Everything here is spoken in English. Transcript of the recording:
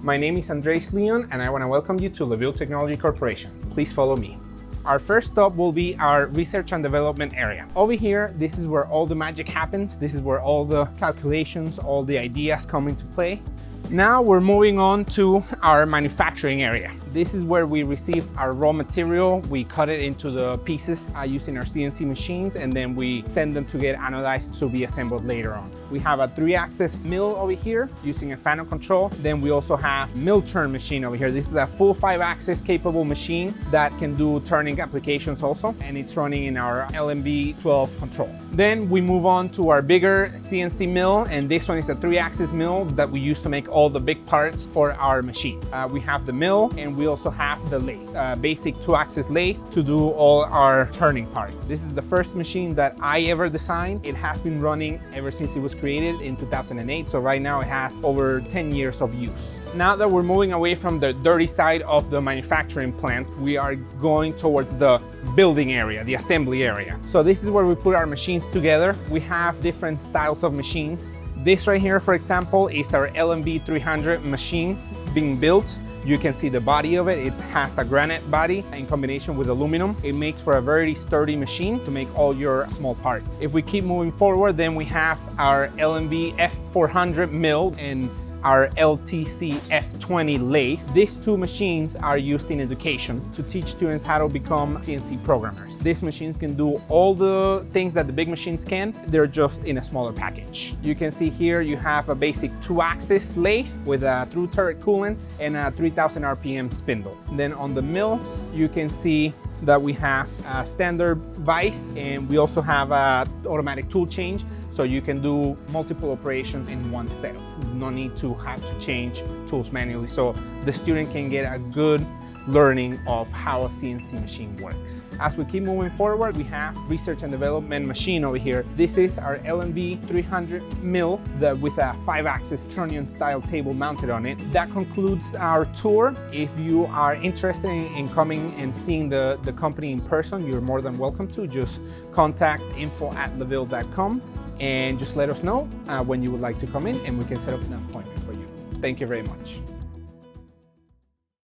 My name is Andres Leon and I want to welcome you to Levil Technology Corporation. Please follow me. Our first stop will be our research and development area. Over here, this is where all the magic happens. This is where all the calculations, all the ideas come into play. Now we're moving on to our manufacturing area. This is where we receive our raw material. We cut it into the pieces using our CNC machines, and then we send them to get anodized to be assembled later on. We have a 3-axis mill over here using a fan of control. Then we also have mill turn machine over here. This is a full 5-axis capable machine that can do turning applications also, and it's running in our LMB 12 control. Then we move on to our bigger CNC mill, and this one is a 3-axis mill that we use to make all the big parts for our machine. We have the mill, and we also have the lathe, basic 2-axis lathe to do all our turning part. This is the first machine that I ever designed. It has been running ever since it was created in 2008, so right now it has over 10 years of use. Now that we're moving away from the dirty side of the manufacturing plant, we are going towards the building area, the assembly area. So this is where we put our machines together. We have different styles of machines. This right here, for example, is our LMB 300 machine being built. You can see the body of it. It has a granite body in combination with aluminum. It makes for a very sturdy machine to make all your small parts. If we keep moving forward, then we have our LMB F400 mill and our LTC F20 lathe. These two machines are used in education to teach students how to become CNC programmers. These machines can do all the things that the big machines can. They're just in a smaller package. You can see here you have a basic 2-axis lathe with a through turret coolant and a 3000 RPM spindle. Then on the mill, you can see that we have a standard vise, and we also have a automatic tool change, so you can do multiple operations in one setup. No need to have to change tools manually, so the student can get a good learning of how a CNC machine works. As we keep moving forward, we have research and development machine over here. This is our LMB 300 mill with a 5-axis trunnion style table mounted on it. That concludes our tour. If you are interested in coming and seeing the company in person, you're more than welcome to. Just contact info@levil.com and just let us know when you would like to come in, and we can set up an appointment for you. Thank you very much.